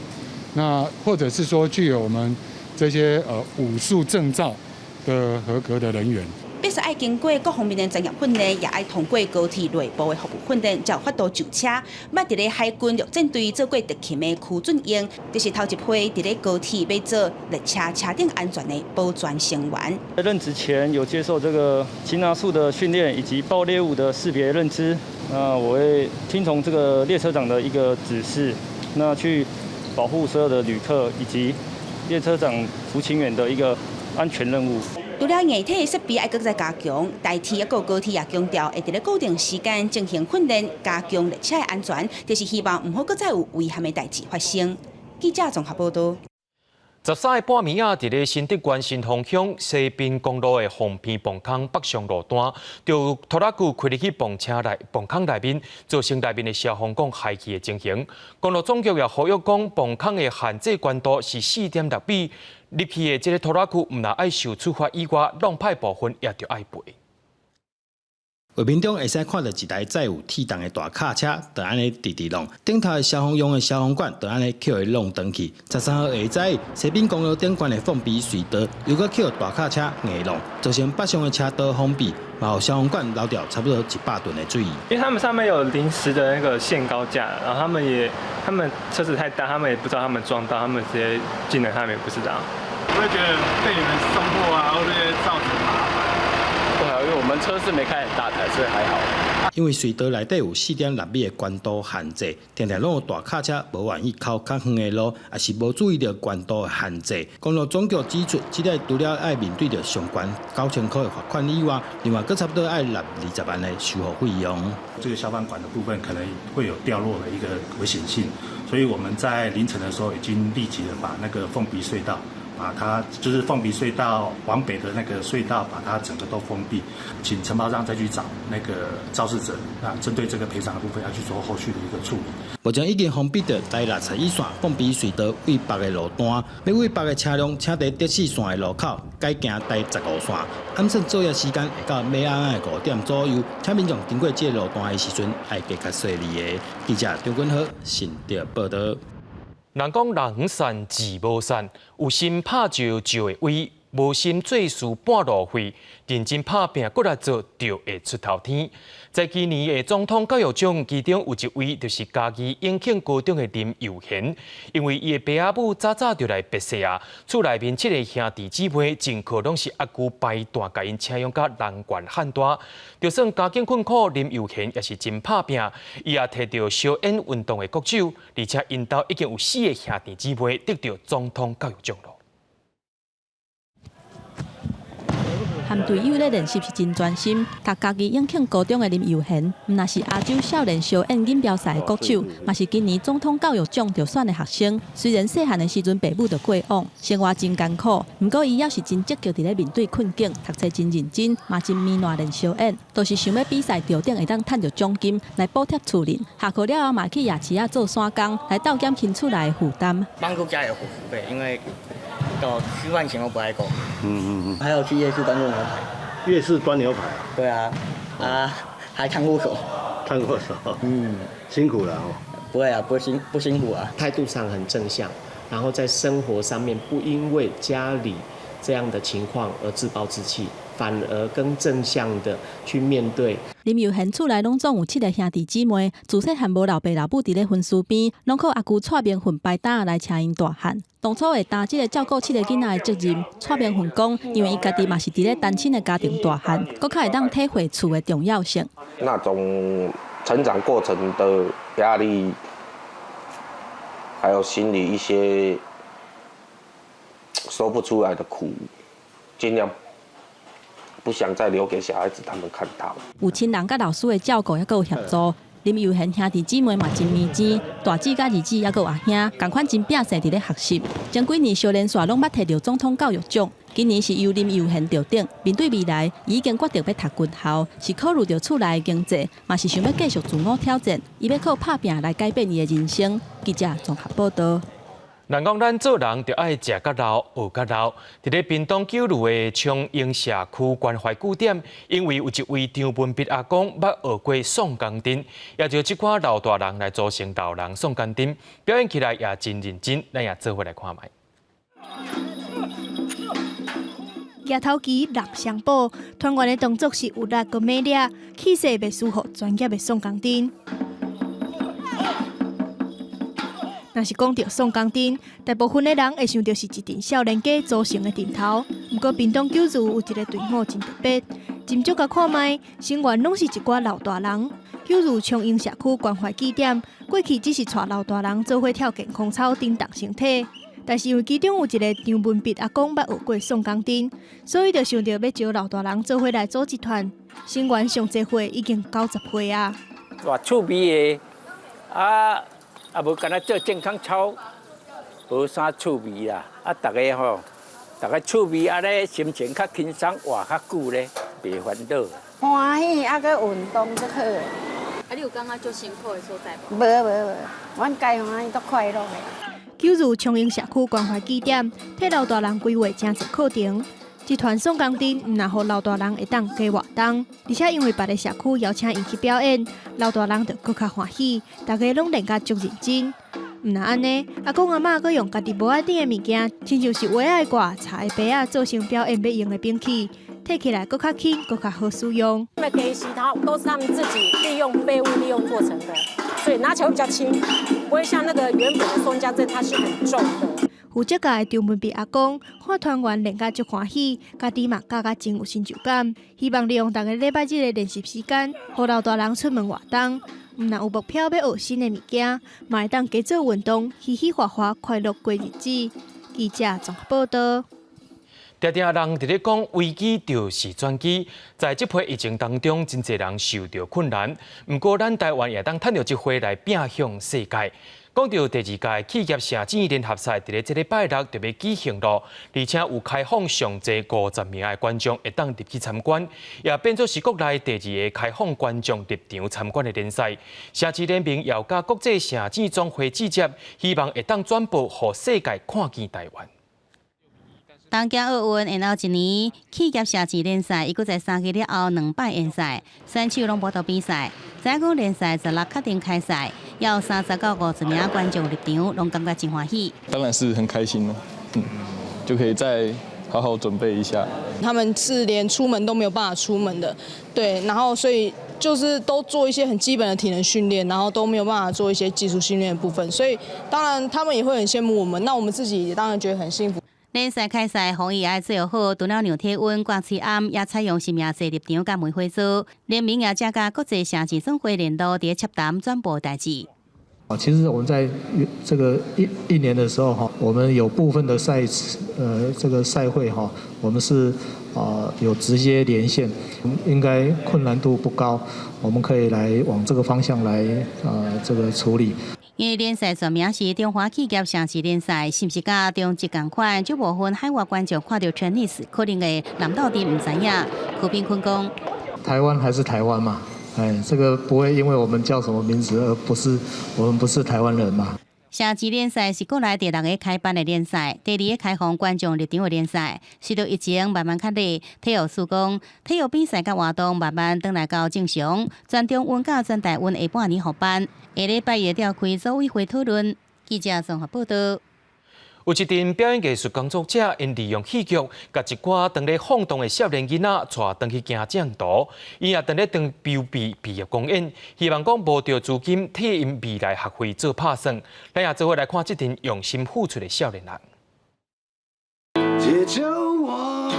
那或者是说具有我们这些武术证照的合格的人员，必须爱经过各方面的专业训练，也爱通过高铁内部的服务训练，才有法度就车。捌伫咧海军陆战队做过特勤的区准英，就是头一批伫咧高铁要做列车车顶安全的保全成员。任职前有接受这个擒拿术的训练，以及爆裂物的识别认知。那我会听从这个列车长的一个指示，那去保护所有的旅客以及列车长服勤员的一个安全任务。除了硬体设备爱搁再加强，代替一个高铁也强调会伫咧固定时间进行训练，加强列车的安全，就是希望唔好搁再有危险的代志发生。记者综合报道。13个半暝啊，伫咧新德县新丰乡西滨公路的凤坪磅坑北上路段，就拖拉机开入去磅坑内面，造成内面的消防管排气的情形。公路总局也呼吁讲，磅坑的限制宽度是4.6米，入去的这个拖拉机唔但爱受处罚以外，浪派部分也着爱赔。画面中会使看到一台载有铁档的大卡车，就安尼直直弄，顶头的消防用的消防管就安尼捡伊弄转去。13号下早，西滨公路顶关的封闭隧道又搁捡大卡车硬弄，造成北上的车道封闭，然后消防管捞掉差不多100吨的水。因为他们上面有临时的那个限高架，然后他们车子太大，他们也不知道他们撞到，他们直接进来，他们也不知道。我会觉得被你们送货啊，会不会造成麻烦？不好，因为我们车是没开很大台，所以还好。因为隧道内底有4.6米的宽度限制，常常拢有大卡车无愿意靠较远的路，也是无注意到宽度的限制。公路总局指出，这个除了爱面对着上悬9000块的罚款以外，另外佫差不多爱纳20万的修复费用。这个消防管的部分可能会有掉落的一个危险性，所以我们在凌晨的时候已经立即的把那个凤鼻隧道。把它就是凤鼻隧道往北的那个隧道，把它整个都封闭，请承包商再去找那个肇事者，那针对这个赔偿的部分要去做后续的一个处理。目前已经封闭的台60一线凤鼻隧道为北的路段，要为北的车辆请在德4线的路口改行台15线。暗算作业时间会到晚暗的5点左右，请民众经过这个路段的时阵，要加较细腻的。记者张君豪，新德报道。人讲人善志无善，有心拍就会威，无心做事半路废，认真拍拼，搁来做就会出头天。在今年的总统教育奖，其中有一位就是嘉义永庆高中的林佑贤，因为伊的爸阿母早早就来别世啊，厝内面7个兄弟姊妹，真可拢是阿舅排大，甲因请养甲人悬汉大。就算家境困苦，林佑贤也是真拍拼，伊也摕到小演运动的国手，而且因兜已经有4个兄弟姊妹得到总统教育奖了。含队友咧练习是真专心，读家己永庆高中的林佑贤，毋但是亚洲少年小演锦标赛的国手，嘛是今年总统教育奖着选的学生。虽然细汉的时阵爸母就过往，生活真艰苦，不过伊也是真积极伫咧面对困境，读册真认真，嘛真绵烂练小演，都是想要比赛条顶会当赚着奖金来补贴厝人。下课了后嘛去夜市仔做散工，来斗减轻厝内的负担。帮助家有伙伴，因为到吃饭前我不爱够。还有去夜市端牛排。夜市端牛排。对啊，还看过手。看过手。辛苦了哦。不会啊，不辛苦啊。态度上很正向，然后在生活上面不因为家里这样的情况而自暴自弃，反而更正向的去面对。林佑贤厝内拢总有7个兄弟姊妹，自细汉无老爸老母伫咧分尸边，拢靠阿舅带面混排担来请因大汉。当初会担这个照顾7个囡仔的责任，带面混讲，因为伊家己嘛是伫咧单亲的家庭大汉，搁较会当体会厝的重要性。那种成长过程的压力，还有心里一些说不出来的苦，尽量不想再留给小孩子他们看到。有亲人甲老师的照顾，还有协助。林佑贤兄弟姊妹嘛真面子，大姊甲二姊还有阿兄，同款真拼命伫咧学习。前几年少年线拢捌摕到总统教育奖，今年是由林佑贤得奖。面对未来，伊已经决定要读军校，是考虑到厝内的经济，嘛是想要继续自我挑战，伊要靠打拼来改变伊的人生。记者综合报道。人讲咱做人就爱食甲老，学甲老。伫咧屏东九如的昌英社区关怀据点，因为有一位张文笔阿公捌学过送钢钉，也就即款老大人来组成老人送钢钉，表演起来也真认真，咱也做伙来看卖。举头机六相报，团员的动作是有力个美丽，气势袂输予专业的送钢钉。若是讲到送钢钉，大部分的人会想到是一阵少年家组成的阵头。不过屏东九如有一个队伍真特别，斟酌甲看卖，成员拢是一寡老大人。九如昌英社区关怀据点，过去只是带老大人做伙跳健康操振动身体，但是因为其中有一个张文笔阿公捌学过送钢钉，所以就想到要招老大人做伙来组一团。成员上侪岁已经90岁啊。偌趣味的啊，无干那做健康操，无啥趣味啦。大家趣味咧，心情较轻松，活较久咧，袂烦恼。欢喜，搁运动就好。你有感觉足辛苦的所在无？无，阮家欢喜都快乐的。九如昌英社区关怀据点，替老大人规划真侪课程。集团送钢钉，唔但互老大人会当加活动，而且因为别个社区邀请因去表演，老大人就更较欢喜，大家拢练甲足认真。唔但安尼，阿公阿嬷阁用家己无爱点的物件，亲像是鞋仔挂、茶的杯仔，做成表演要用的兵器，摕起来更较轻，更较好使用。那给洗头都是他们自己利用废物利用做成的，所以拿起来会比较轻，不会像那个原本的松江针，它是很重的。负责教的张文笔阿公，看团员练甲足欢喜，家己嘛教甲真有成就感。希望利用大家礼拜日的练习时间，互老大人出门活动。唔但有目标要学新的物件，嘛会当加做运动，嘻嘻哈哈，快乐过日子。记者综合报道。常常人伫咧讲危机就是转机，在这波疫情当中，真侪人受到困难。不过，咱台湾也当趁着这回来拼向世界。讲到第2届企业城市联合赛，伫咧这礼拜六就要举行咯，而且有开放上侪50名的观众会当入去参观，也变作是国内第2个开放观众入场参观的联赛。城市联盟要甲国际城市总会直接，希望会当转播，予世界看见台湾。东京奥运然后一年，企业城市联赛，伊搁在3月了后2摆延赛，选手拢无到比赛。再讲联赛16确定开赛，要30到50名观众入场，拢感觉真欢喜。当然是很开心了，就可以再好好准备一下。他们是连出门都没有办法出门的，对，然后所以就是都做一些很基本的体能训练，然后都没有办法做一些技术训练的部分，所以当然他们也会很羡慕我们，那我们自己也当然觉得很幸福。联赛开赛，防疫也做好，除了量体温、挂喙暗，也采用实名制入场甲梅花座。联名也加甲国际城市总会联络伫洽谈转播代志。其实我们在这个一年的时候哈，我们有部分的这个赛会哈，我们是有直接连线，应该困难度不高，我们可以来往这个方向来这个处理。因为联赛全名是中华企业城市联赛，是不是甲中职同款？就部分海外观众看到 tennis 可能会南到底唔知影。柯斌坤讲，台湾还是台湾嘛，这个不会因为我们叫什么名字而不是我们不是台湾人嘛。城市联赛是国内第6个开办的联赛，第2个开放观众入场的联赛。随着疫情慢慢较热，体育署讲，体育比赛甲活动慢慢转来到正常。全中运甲全台运下半年复办，下礼拜也召开组委会讨论。记者综合报道。有一群表演艺术工作者，因利用戏剧，甲一寡当咧晃动的少年囡仔带登去行正道，伊也当咧当标毕业公演，希望讲无着资金替因未来学费做打算。咱也做伙来看这群用心付出的少年人。接着我，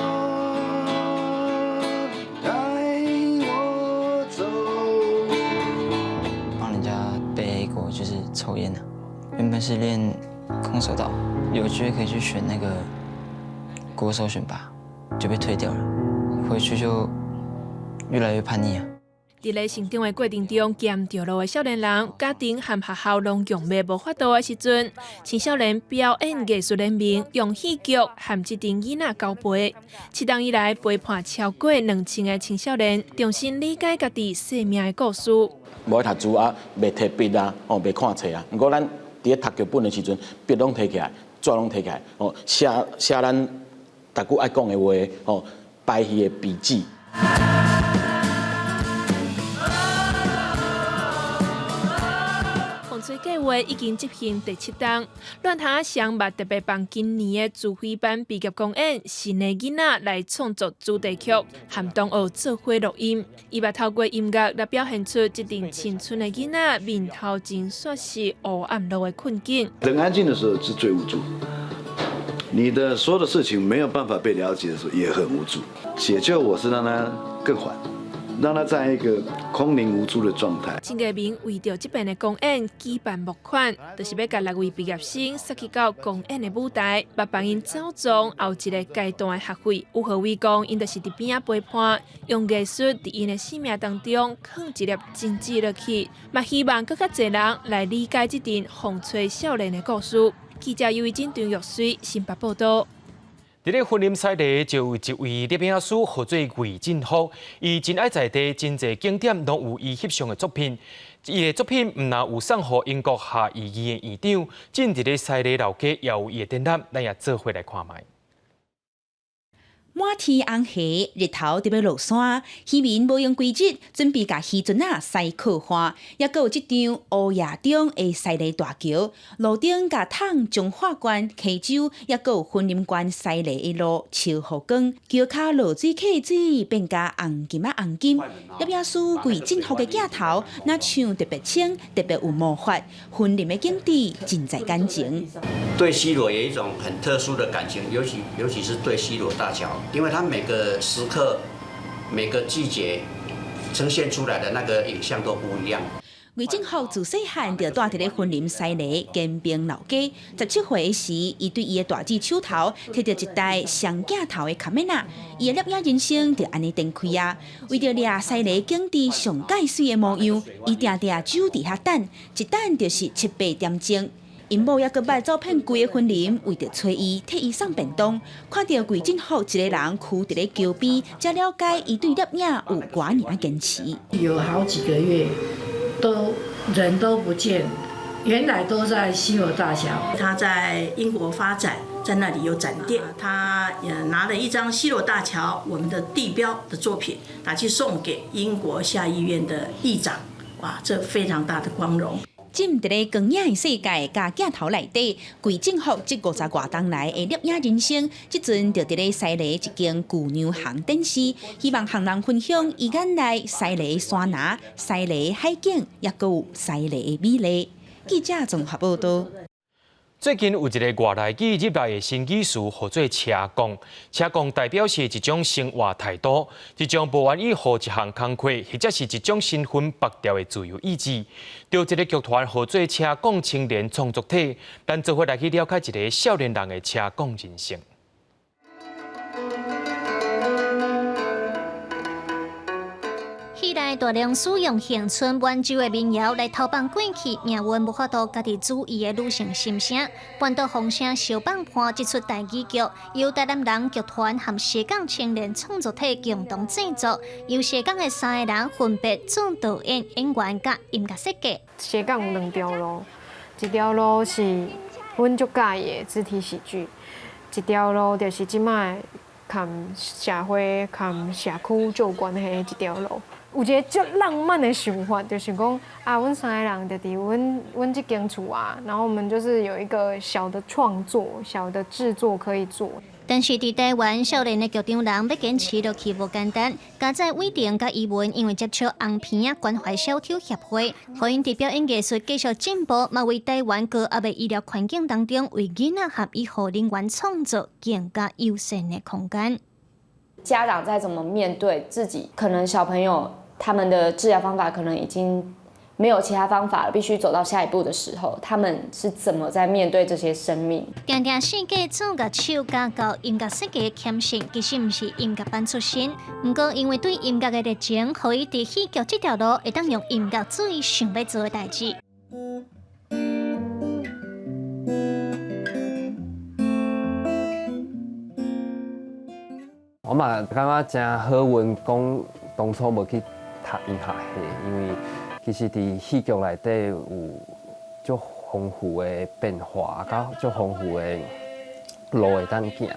带我走。帮人家背过就是抽烟的，原本是练空手道，有机会可以去选那个国手选拔，就被退掉了。回去就越来越叛逆啊。伫咧成长的过程中，捡着路的少年人，家庭和学校拢用未无法度的时阵，青少年表演艺术联盟用戏剧和这群囡仔交陪。7年以来，陪伴超过2000个青少年，重新理解家己生命的故事。无读书啊，袂摕笔啊，袂看册啊。不过咱伫咧读剧本的时阵，笔拢摕起来，纸拢摕起来，写咱逐句爱讲的话，排戏的笔记。吹计划已经执行第7档，乱下上目特别帮今年的自费班毕业公演新的囡仔来创作主题曲，和同学做伙录音。伊要透过音乐来表现出这群青春的囡仔面头前所是黑暗路的困境。人安静的时候是最无助，你的所有的事情没有办法被了解的时候也很无助。解救我是让他更缓。让他在一个空灵无助的状态。陈家明为着这边的公演举办募款，就是要甲6位毕业生塞去到公演的舞台，要帮因走从后一个阶段的学费。有何伟讲，因就是伫边仔陪伴，用艺术伫因的生命当中放一粒真挚落去，嘛希望更较侪人来理解这段风吹少年的故事。记者由陈张玉水新北报道。伫咧婚礼赛礼就有一位摄影师号做魏振福，伊真爱在地真侪景点拢有伊翕相的作品。伊的作品毋但有送予英国下议院的院长，正伫咧赛礼楼街也有伊的展览，咱也做伙来看卖。满天红霞，日头特别落山，渔民无用规矩，准备甲渔船驶靠岸，也阁有一张乌夜中的赛礼大桥，路顶甲桶中华馆溪洲，也阁有婚林馆赛礼的路超好光，桥骹落水客水变甲红金红金。摄影师魏振福的镜头，那唱特别清，特别有魔法，婚林的景致真在感情。对西螺有一种很特殊的感情，尤其是对西螺大桥。因为它每个时刻、每个季节呈现出来的那个影像都不一样。魏振福自细汉就住伫咧婚林西里建平老街，17岁时，伊对伊的大姊手头摕到一台双镜头的卡面啊，伊的摄影人生就安尼展开啊。为着掠西里景致上介水的模样，伊定定酒伫遐等，一等就是7、8点钟。因某也阁捌走遍规个婚林，为着找伊替伊送便当，看到魏振福一个人徛伫咧桥边，才了解伊对摄影有偌尔坚持。有好几个月人都不见，原来都在西螺大桥。他在英国发展，在那里有展店，他也拿了一张西螺大桥我们的地标的作品，拿去送给英国下议院的议长。哇，这非常大的光荣。浸伫咧光影的世界，甲镜头内底，魏振福这50多年来的摄影人生，即阵就伫咧西里一间旧娘行展示，希望向人分享伊眼内西里的山崖、西里的海景，也阁有西里的美丽。记者综合报道。最近有一个外来语入来的新技术，叫做车工。车工代表是一种生活态度，一种无愿意互一项工课，或者是一种身份拔掉的自由意志。由一个剧团叫做车工青年创作体，咱做伙来去了解一个少年人的车工人生。戏内大量使用乡村挽州的民谣来投放过去命运无法度家己注意的女性心声，搬到风声小放伴这出大戏剧，由台南人剧团和斜杠青年创作体共同制作，由斜杠的3个人分别做导演、演员甲音乐设计。斜杠有2条路，一条路是阮足喜的肢体喜剧，一条路就是即摆含社会、含社区有关的一条路。有一个足浪漫的想法，就是讲啊，阮三个人就伫阮这间厝啊，然后我们就是有一个小的创作、小的制作可以做。但是伫台湾，少年的剧场人要坚持落去无简单。加在伟霆甲伊文因为接触红片啊关怀小丑协会，互因伫表演艺术继续进步，嘛为台湾高压的医疗环境当中，为囡仔和医护人员创造更加友善的空间。家长在怎么面对自己，可能小朋友他们的治疗方法可能已经没有其他方法了，必须走到下一步的时候，他们是怎么在面对这些生命？常常世界总甲手加到音乐世界的谦逊，其实毋是音乐班出身，不过因为对音乐的热情，互伊伫戏剧这条路会当用音乐做伊想要做的代志。我嘛感觉真好运，讲当初无去读音乐系，因为其实伫戏剧内底有足丰富的变化，甲足丰富的路会当行。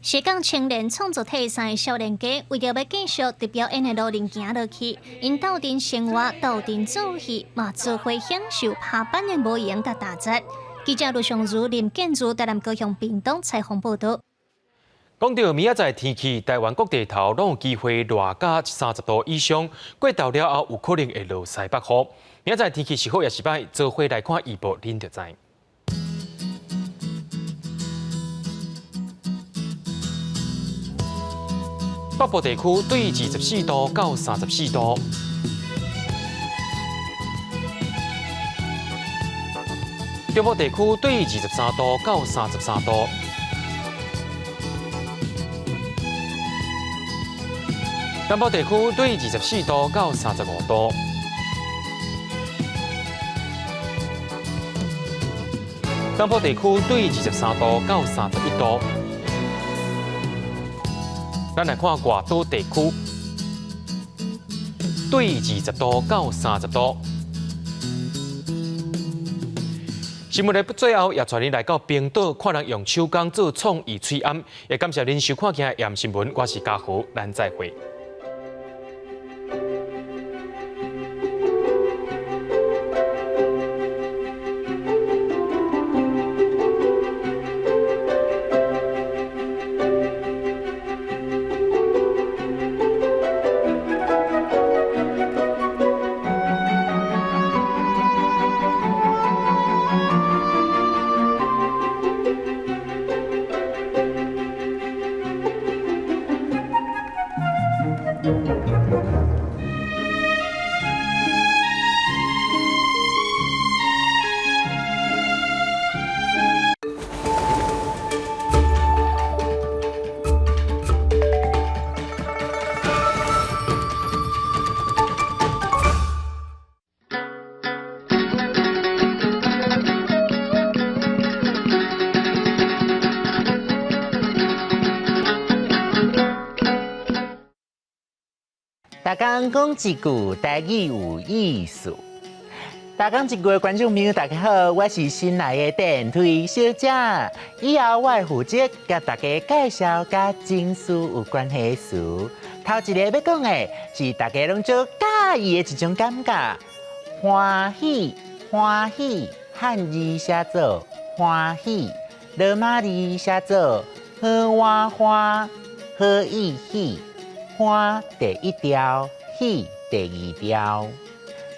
斜杠青年创作体三个少年家，为着要继续伫表演的路径行落去，因斗阵生活、斗阵做戏，嘛做伙享受下班的无闲甲打杂。记者卢尚如、林建如台南高雄屏东采访报道。讲到明仔载天气，台湾各地头拢有机会热加30度以上，过昼了后有可能会落西北雨。明仔载天气是好也是歹，做伙来看预报，恁就知。北部地区对24度到34度，中部地区对23度到33度。南部地区对24度到35度，东部地区对23度到31度。咱来看外岛地区，对20度到30度。新闻的最后也带您来到冰岛，看人用手工做创意吹暗。也感谢您收看今日盐新闻，我是嘉豪，咱再会。大家讲一句台语有意思。大家一句的观众朋友，大家好，我是新来的电推小姐。以后我会负责甲大家介绍甲情绪有关系的词。头一个要讲的是大家拢做介意的一种感觉，欢喜，欢喜，汉字写作欢喜，罗马字写作好哇花，好意喜。欢第一条，喜第二条。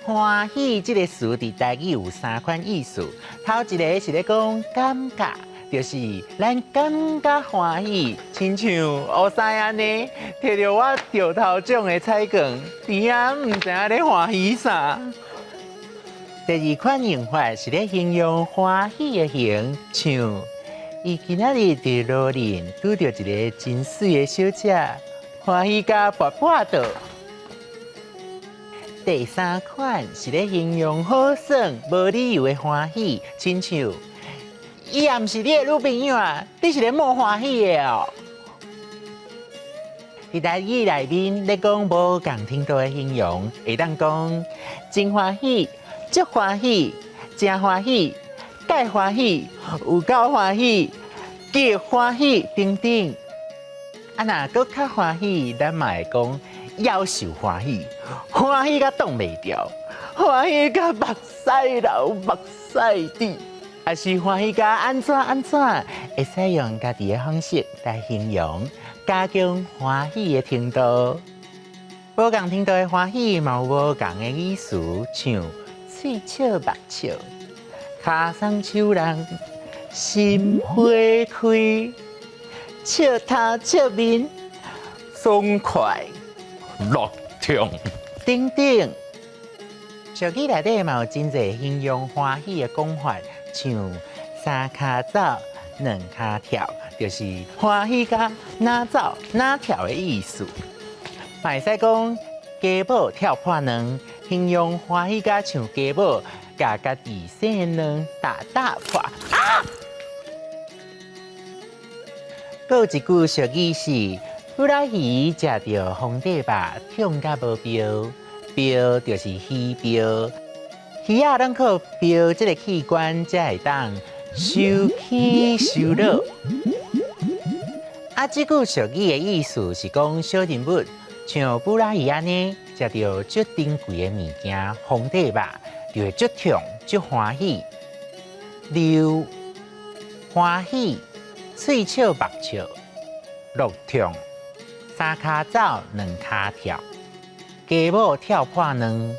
欢喜这个词伫台语有3款意思。头一个是咧讲感觉，就是咱感觉欢喜，亲像乌西安尼，摕着我着头奖的彩券，甜啊唔知影咧欢喜啥。第二款用法是咧形容欢喜的形，像伊今仔日伫路边拄着一个真水的小姐。欢喜甲跋跋倒。第三款是咧形容好耍、无理由的欢喜，亲像伊也毋是你的女朋友啊，你是咧冒欢喜的哦。伫台语内面咧讲无共程度的形容，会当讲真欢喜、足欢喜、真欢喜、介欢喜、有够欢喜、极欢喜等等。啊若搁较欢喜，咱嘛会讲夭寿欢喜，欢喜甲挡袂掉，欢喜甲目屎流，目屎滴。也是欢喜甲安怎，会使用家己的方式来形容，加强欢喜的程度。无共程度的欢喜，嘛有无共的意思，像喙笑目笑，脚松手人，心花开，笑头笑面，爽快乐痛等等。俗语内底嘛有真侪形容欢喜的讲法。像三脚走，两脚跳，就是欢喜甲哪走哪跳的意思。嘛会使讲家宝跳破卵，形容欢喜甲像家宝，甲家己生的卵打破。啊！还有一句俗语是：富拉鱼食到皇帝肉，痛甲无标，标就是鱼标。鱼仔咱靠标这个器官才会当收起收落。这句俗语的意思是讲小人物像布拉鱼安尼，食到足珍贵的物件，皇帝肉就会足痛足欢喜。流欢喜，喙笑目笑，乐痛，三脚走，两脚跳，家母跳破卵。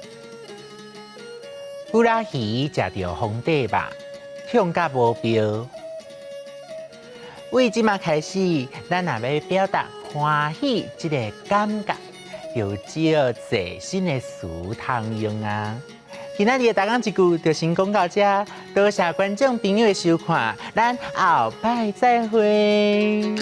布拉鱼食到皇帝肉，痛甲无标。为即马开始，咱若要表达欢喜即个感觉，就只要侪新的词通用啊。今仔日的大讲一句就先讲到这，多谢观众朋友的收看，咱后摆再会。